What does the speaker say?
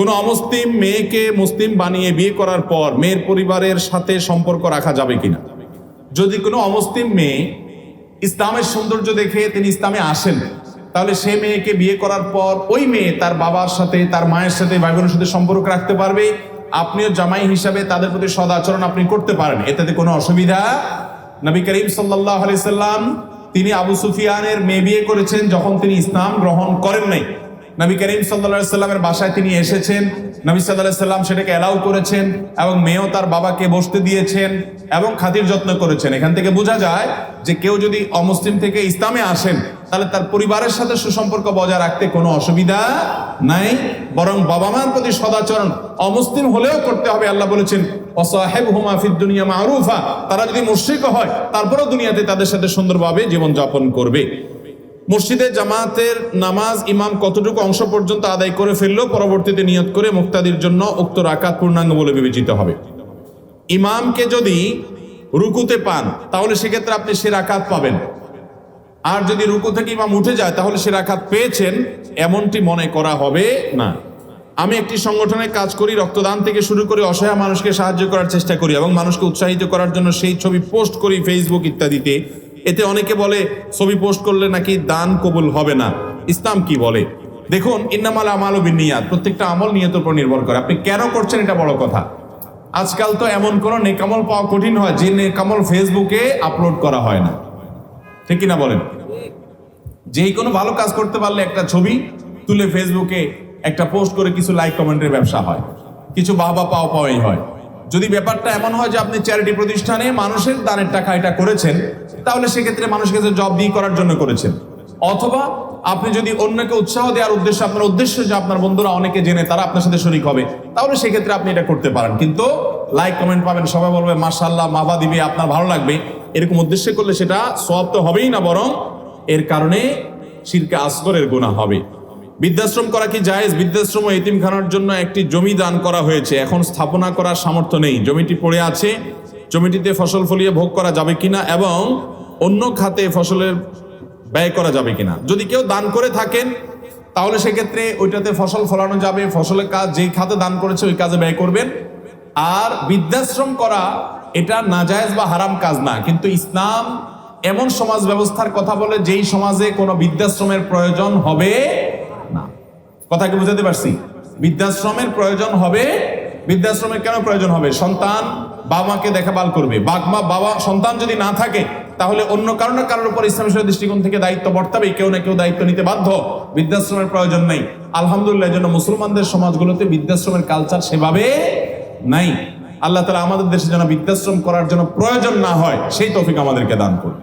কোনো অমুসলিম মেয়েকে মুসলিম বানিয়ে বিয়ে করার পর মেয়ের পরিবারের সাথে সম্পর্ক রাখা যাবে কিনা? যদি কোনো অমুসলিম মেয়ে ইসলামের সৌন্দর্য দেখে তিনি ইসলামে আসেন, তাহলে সে মেয়েকে বিয়ে করার পর ওই মেয়ে তার বাবার সাথে, তার মায়ের সাথে, ভাই বোনের সাথে সম্পর্ক রাখতে পারবে। আপনিও জামাই হিসাবে তাদের প্রতি সদাচরণ আপনি করতে পারেন, এতে কোনো অসুবিধা। নবী করিম সাল্লাল্লাহু আলাইহি সাল্লাম তিনি আবু সুফিয়ানের মেয়ে বিয়ে করেছেন যখন তিনি ইসলাম গ্রহণ করেন নাই। নবী করিম সাল্লাল্লাহু আলাইহি সাল্লামের বাসায় তিনি এসেছেন, নবী সাল্লাল্লাহু আলাইহি সাল্লাম সেটাকে অ্যালাউ করেছেন এবং মেয়েও তার বাবাকে বসতে দিয়েছেন এবং খাতির যত্ন করেছেন। এখান থেকে বোঝা যায় যে কেউ যদি অমুসলিম থেকে ইসলামে আসেন তাহলে তার পরিবারের সাথে সুসম্পর্ক বজায় রাখতে কোনো অসুবিধা নাই, বরং বাবা মার প্রতি সদাচরণ অমুসলিম হলেও করতে হবে। আল্লাহ বলেছেন ওয়াসাহিবহুমা ফিদ দুনিয়া মারুফা, তারা যদি মুশরিকও হয় তারপরেও দুনিয়াতে তাদের সাথে সুন্দরভাবে জীবনযাপন করবে। মসজিদে জামাতের নামাজ ইমাম কতটুকু অংশ পর্যন্ত আদায় করে ফেললেও পরবর্তীতে নিয়ত করে মুক্তাদির জন্য উক্ত রাকাত পূর্ণাঙ্গ বলে বিবেচিত হবে। ইমামকে যদি রুকুতে পান তাহলে সেক্ষেত্রে আপনি সে রাকাত পাবেন, আর যদি রুকু থেকে ইমাম উঠে যায় তাহলে সে রাকাত পেয়েছেন এমনটি মনে করা হবে না। আমি একটি সংগঠনে কাজ করি, রক্তদান থেকে শুরু করে অসহায় মানুষকে সাহায্য করার চেষ্টা করি এবং মানুষকে উৎসাহিত করার জন্য সেই ছবি পোস্ট করি ফেসবুক ইত্যাদিতে। এতে অনেকে বলে ছবি পোস্ট করলে নাকি দান কবুল হবে না, ইসলাম কি বলে? দেখুন, ইন্নামাল আমালু বিন্নিয়াত, প্রত্যেকটা আমল নিয়তের উপর নির্ভর করে। আপনি কেন করছেন এটা বড় কথা। আজকাল তো এমন কোনো নেকামল পাওয়া কঠিন হয় যে নেকামল ফেসবুকে আপলোড করা হয় না, ঠিক কিনা বলেন? যেই কোনো ভালো কাজ করতে পারলে একটা ছবি তুলে ফেসবুকে একটা পোস্ট করে কিছু লাইক কমেন্টের ব্যবসা হয়, কিছু বাহবা পাওয়াই হয়। যদি ব্যাপারটা এমন হয় যে আপনি চ্যারিটি প্রতিষ্ঠানে মানুষের দানের টাকা এটা করেছেন, তাহলে সেক্ষেত্রে মানুষকে জব দিয়ে করার জন্য করেছেন। অথবা আপনি যদি অন্যকে উৎসাহ দেওয়ার উদ্দেশ্য, আপনার উদ্দেশ্য যে আপনার বন্ধুরা অনেকে জেনে তারা আপনার সাথে শরীক হবে, তাহলে সেক্ষেত্রে আপনি এটা করতে পারেন। কিন্তু লাইক কমেন্ট পাবেন, সবাই বলবে মাশাআল্লাহ, মাহবা দিবে, আপনার ভালো লাগবে, এরকম উদ্দেশ্যে করলে সেটা সওয়াব তো হবেই না, বরং এর কারণে শিরকে আসগরের গুনাহ হবে। বৃদ্ধাশ্রম করা কি জায়েজ? বৃদ্ধাশ্রম ও এতিমখানার জন্য একটি জমি দান করা হয়েছে, এখন স্থাপনা করার সামর্থ্য নেই, জমিটি পড়ে আছে, জমিটিতে ফসল ফলিয়ে ভোগ করা যাবে কিনা এবং অন্য খাতে ফসলের ব্যয় করা যাবে কিনা। যদি কেউ দান করে থাকেন তাহলে সেক্ষেত্রে ওইটাতে ফসল ফলানো যাবে, ফসলের কাজ যেই খাতে দান করেছে ওই কাজে ব্যয় করবেন। আর বৃদ্ধাশ্রম করা এটা নাজায়েজ বা হারাম কাজ না, কিন্তু ইসলাম এমন সমাজ ব্যবস্থার কথা বলে যেই সমাজে কোনো বৃদ্ধাশ্রমের প্রয়োজন হবে না। কথা কি বুঝাতে পারছি? বৃদ্ধাশ্রমের প্রয়োজন হবে। বৃদ্ধাশ্রমের কেন প্রয়োজন হবে? সন্তান বাবা মাকে দেখাভাল করবে, বাবা সন্তান যদি না থাকে তাহলে অন্য কারোর উপর ইসলামী দৃষ্টিকোণ থেকে দায়িত্ব বর্তাবে, কেউ না কেউ দায়িত্ব নিতে বাধ্য। বৃদ্ধাশ্রমের প্রয়োজন নেই, আলহামদুলিল্লাহ। জন্য মুসলমানদের সমাজগুলোতে বৃদ্ধাশ্রমের কালচার সেভাবে নাই। আল্লাহ তাআলা আমাদের দেশে যেন বৃদ্ধাশ্রম করার জন্য প্রয়োজন না হয় সেই তৌফিক আমাদেরকে দান করুন।